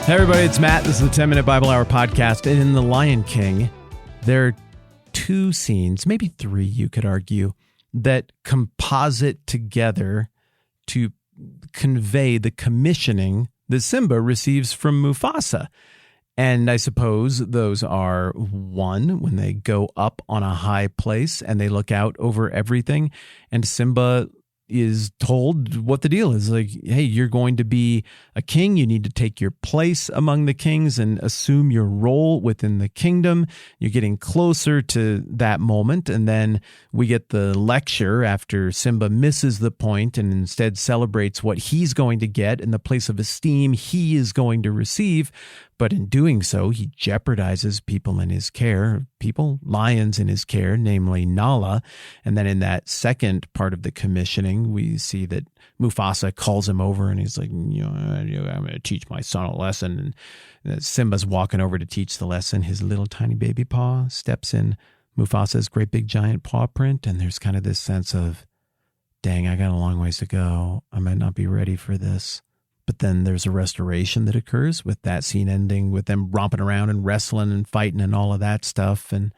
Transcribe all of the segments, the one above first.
Hey everybody, it's Matt. This is the 10-Minute Bible Hour podcast. And in The Lion King, there are two scenes, maybe three you could argue, that composite together to convey the commissioning that Simba receives from Mufasa. And I suppose those are, one, when they go up on a high place and they look out over everything, and Simba is told what the deal is. Like, hey, you're going to be a king. You need to take your place among the kings and assume your role within the kingdom. You're getting closer to that moment. And then we get the lecture after Simba misses the point and instead celebrates what he's going to get in the place of esteem he is going to receive. But in doing so, he jeopardizes people in his care, lions in his care, namely Nala. And then in that second part of the commissioning, we see that Mufasa calls him over and he's like, I'm going to teach my son a lesson. And Simba's walking over to teach the lesson. His little tiny baby paw steps in Mufasa's great big giant paw print. And there's kind of this sense of, dang, I got a long ways to go. I might not be ready for this. But then there's a restoration that occurs with that scene ending with them romping around and wrestling and fighting and all of that stuff. And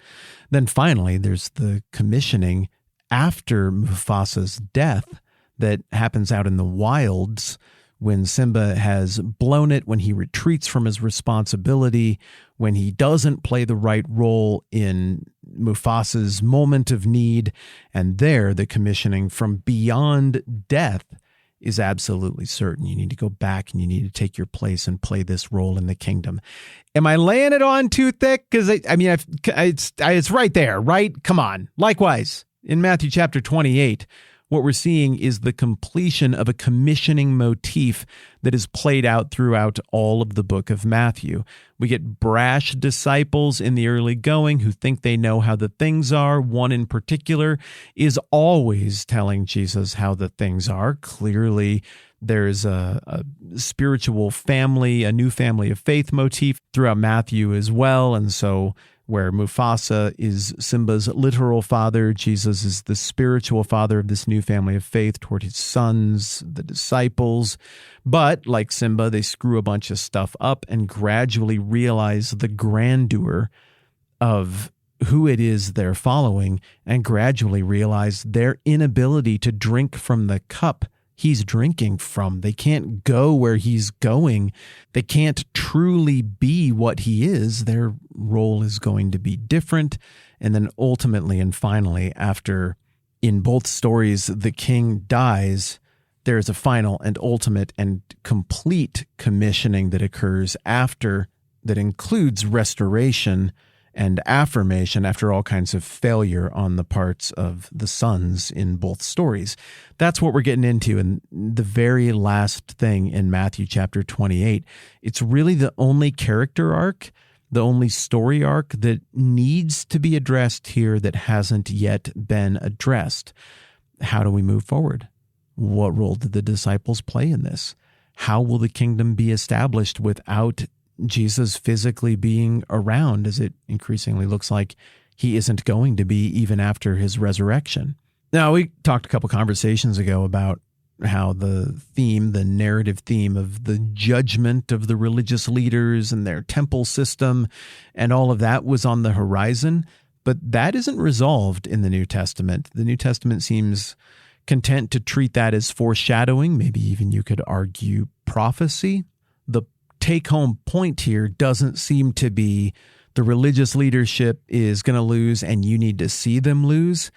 then finally, there's the commissioning after Mufasa's death that happens out in the wilds when Simba has blown it, when he retreats from his responsibility, when he doesn't play the right role in Mufasa's moment of need. And there, the commissioning from beyond death is absolutely certain. You need to go back and you need to take your place and play this role in the kingdom. Am I laying it on too thick? Because it's right there, right? Come on. Likewise, in Matthew chapter 28, what we're seeing is the completion of a commissioning motif that is played out throughout all of the book of Matthew. We get brash disciples in the early going who think they know how the things are. One in particular is always telling Jesus how the things are. Clearly, there's a spiritual family, a new family of faith motif throughout Matthew as well. And so where Mufasa is Simba's literal father, Jesus is the spiritual father of this new family of faith toward his sons, the disciples. But like Simba, they screw a bunch of stuff up and gradually realize the grandeur of who it is they're following and gradually realize their inability to drink from the cup he's drinking from. They can't go where he's going. They can't truly be what he is. Their role is going to be different. And then ultimately and finally, after in both stories, the king dies, there is a final and ultimate and complete commissioning that occurs after that includes restoration and affirmation after all kinds of failure on the parts of the sons in both stories. That's what we're getting into in the very last thing in Matthew chapter 28. It's really the only character arc, the only story arc that needs to be addressed here that hasn't yet been addressed. How do we move forward? What role did the disciples play in this? How will the kingdom be established without Jesus physically being around, as it increasingly looks like he isn't going to be even after his resurrection? Now, we talked a couple conversations ago about how the narrative theme of the judgment of the religious leaders and their temple system and all of that was on the horizon, but that isn't resolved in the New Testament. The New Testament seems content to treat that as foreshadowing, maybe even you could argue prophecy. The take-home point here doesn't seem to be the religious leadership is going to lose and you need to see them lose.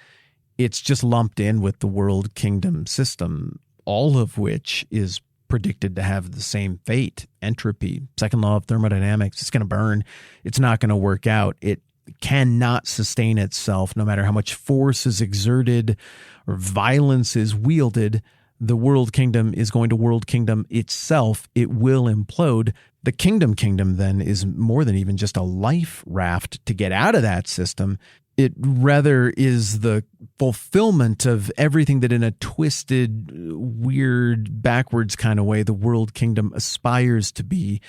It's just lumped in with the world kingdom system, all of which is predicted to have the same fate, entropy, second law of thermodynamics. It's going to burn. It's not going to work out. It cannot sustain itself no matter how much force is exerted or violence is wielded. The world kingdom is going to world kingdom itself. It will implode. The kingdom then is more than even just a life raft to get out of that system. It rather is the fulfillment of everything that in a twisted, weird, backwards kind of way the world kingdom aspires to be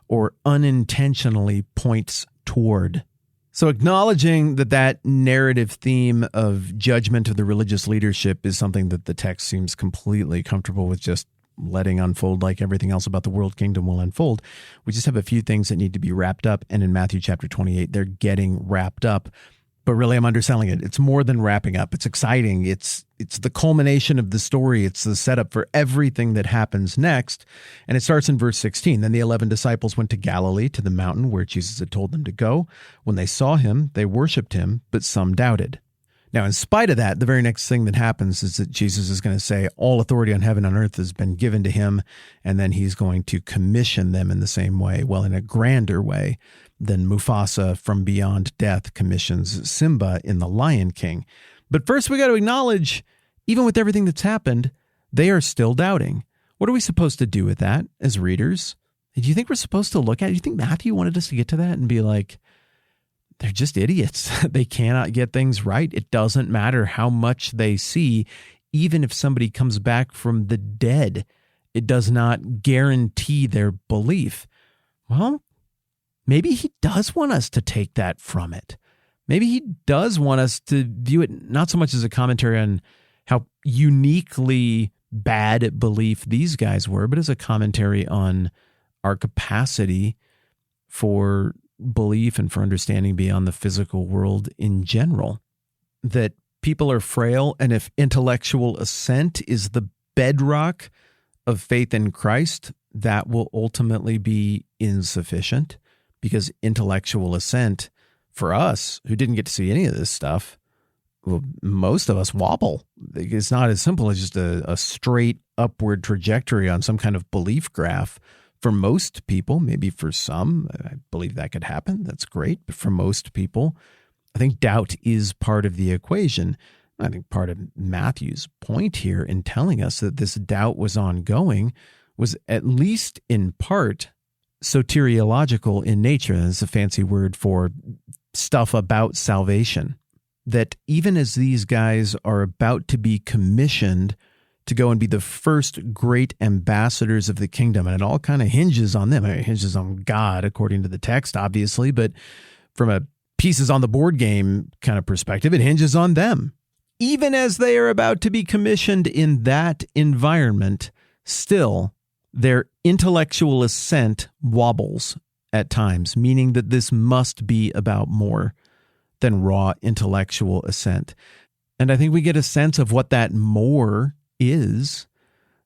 or unintentionally points toward. So acknowledging that narrative theme of judgment of the religious leadership is something that the text seems completely comfortable with just letting unfold like everything else about the world kingdom will unfold. We just have a few things that need to be wrapped up. And in Matthew chapter 28, they're getting wrapped up. But really, I'm underselling it. It's more than wrapping up. It's exciting. It's the culmination of the story. It's the setup for everything that happens next. And it starts in verse 16. Then the 11 disciples went to Galilee, to the mountain where Jesus had told them to go. When they saw him, they worshiped him, but some doubted. Now, in spite of that, the very next thing that happens is that Jesus is going to say, all authority on heaven and earth has been given to him. And then he's going to commission them in the same way, well, in a grander way than Mufasa from Beyond Death commissions Simba in The Lion King. But first, we got to acknowledge, even with everything that's happened, they are still doubting. What are we supposed to do with that as readers? Do you think we're supposed to look at it? Do you think Matthew wanted us to get to that and be like, they're just idiots. They cannot get things right. It doesn't matter how much they see. Even if somebody comes back from the dead, it does not guarantee their belief. Well, maybe he does want us to take that from it. Maybe he does want us to view it not so much as a commentary on how uniquely bad at belief these guys were, but as a commentary on our capacity for belief and for understanding beyond the physical world in general. That people are frail, and if intellectual assent is the bedrock of faith in Christ, that will ultimately be insufficient, because intellectual assent for us who didn't get to see any of this stuff, well, most of us wobble. It's not as simple as just a straight upward trajectory on some kind of belief graph. For most people, maybe for some, I believe that could happen. That's great. But for most people, I think doubt is part of the equation. I think part of Matthew's point here in telling us that this doubt was ongoing was at least in part soteriological in nature. That's a fancy word for stuff about salvation. That even as these guys are about to be commissioned to go and be the first great ambassadors of the kingdom, and it all kind of hinges on them. I mean, it hinges on God, according to the text, obviously, but from a pieces on the board game kind of perspective, it hinges on them. Even as they are about to be commissioned in that environment, still their intellectual assent wobbles at times, meaning that this must be about more than raw intellectual assent. And I think we get a sense of what that more is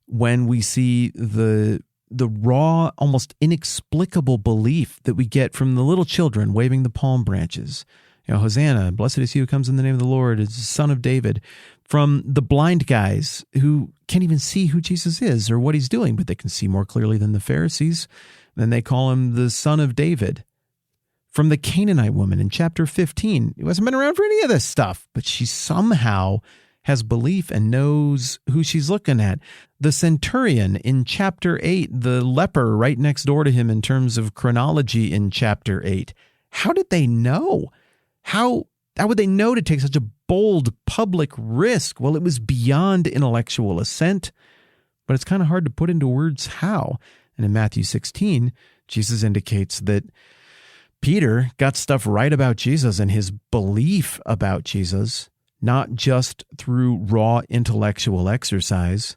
when we see the raw, almost inexplicable belief that we get from the little children waving the palm branches. You know, Hosanna, blessed is he who comes in the name of the Lord, is the Son of David. From the blind guys who can't even see who Jesus is or what he's doing, but they can see more clearly than the Pharisees. Then they call him the Son of David. From the Canaanite woman in chapter 15, who hasn't been around for any of this stuff, but she somehow has belief and knows who she's looking at. The centurion in chapter 8, the leper right next door to him in terms of chronology in chapter 8. How did they know? How would they know to take such a bold public risk? Well, it was beyond intellectual assent, but it's kind of hard to put into words how. And in Matthew 16, Jesus indicates that Peter got stuff right about Jesus and his belief about Jesus, not just through raw intellectual exercise.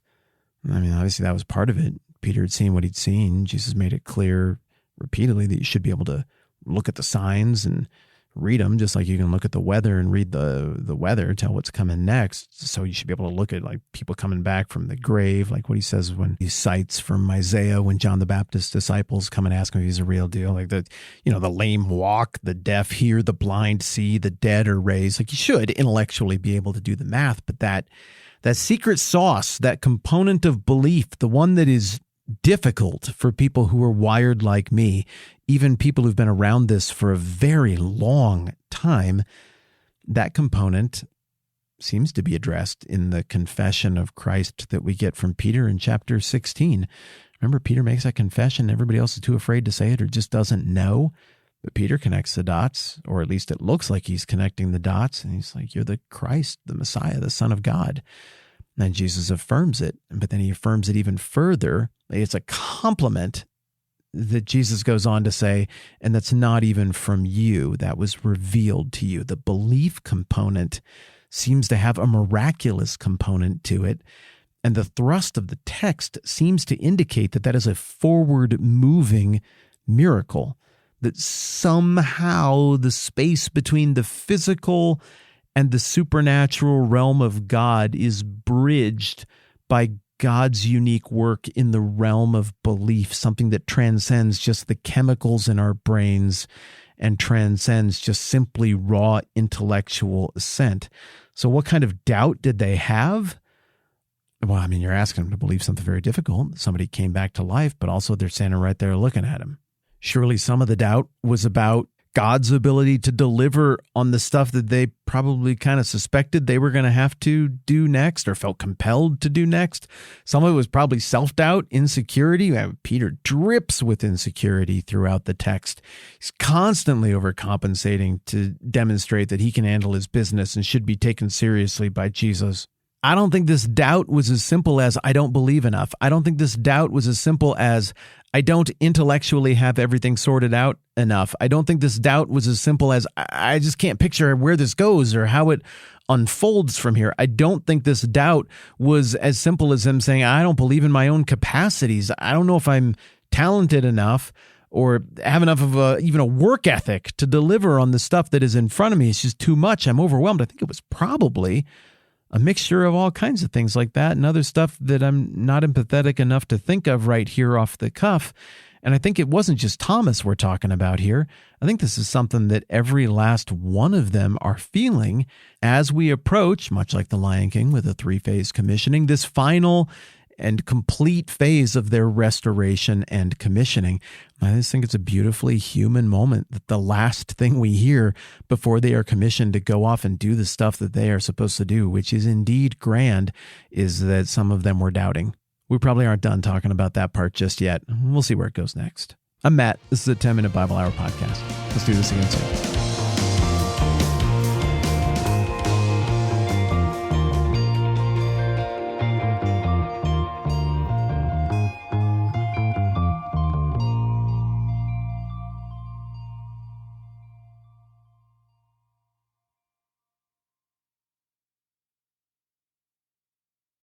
I mean, obviously that was part of it. Peter had seen what he'd seen. Jesus made it clear repeatedly that you should be able to look at the signs and read them, just like you can look at the weather and read the weather, tell what's coming next. So you should be able to look at like people coming back from the grave, like what he says when he cites from Isaiah when John the Baptist's disciples come and ask him if he's a real deal. Like the lame walk, the deaf hear, the blind see, the dead are raised. Like you should intellectually be able to do the math, but that secret sauce, that component of belief, the one that is difficult for people who are wired like me, even people who've been around this for a very long time, that component seems to be addressed in the confession of Christ that we get from Peter in chapter 16. Remember, Peter makes that confession. Everybody else is too afraid to say it or just doesn't know. But Peter connects the dots, or at least it looks like he's connecting the dots. And he's like, you're the Christ, the Messiah, the Son of God. And Jesus affirms it, but then he affirms it even further. It's a compliment that Jesus goes on to say, and that's not even from you, that was revealed to you. The belief component seems to have a miraculous component to it. And the thrust of the text seems to indicate that that is a forward-moving miracle, that somehow the space between the physical and the supernatural realm of God is bridged by God's unique work in the realm of belief, something that transcends just the chemicals in our brains and transcends just simply raw intellectual assent. So what kind of doubt did they have? Well, I mean, you're asking them to believe something very difficult. Somebody came back to life, but also they're standing right there looking at him. Surely some of the doubt was about God's ability to deliver on the stuff that they probably kind of suspected they were going to have to do next or felt compelled to do next. Some of it was probably self-doubt, insecurity. Peter drips with insecurity throughout the text. He's constantly overcompensating to demonstrate that he can handle his business and should be taken seriously by Jesus. I don't think this doubt was as simple as I don't believe enough. I don't think this doubt was as simple as I don't intellectually have everything sorted out enough. I don't think this doubt was as simple as I just can't picture where this goes or how it unfolds from here. I don't think this doubt was as simple as him saying, I don't believe in my own capacities. I don't know if I'm talented enough or have enough of even a work ethic to deliver on the stuff that is in front of me. It's just too much. I'm overwhelmed. I think it was probably a mixture of all kinds of things like that and other stuff that I'm not empathetic enough to think of right here off the cuff. And I think it wasn't just Thomas we're talking about here. I think this is something that every last one of them are feeling as we approach, much like the Lion King with a 3-phase commissioning, this final and complete phase of their restoration and commissioning. I just think it's a beautifully human moment that the last thing we hear before they are commissioned to go off and do the stuff that they are supposed to do, which is indeed grand, is that some of them were doubting. We probably aren't done talking about that part just yet. We'll see where it goes next. I'm Matt. This is a 10-Minute Bible Hour podcast. Let's do this again soon.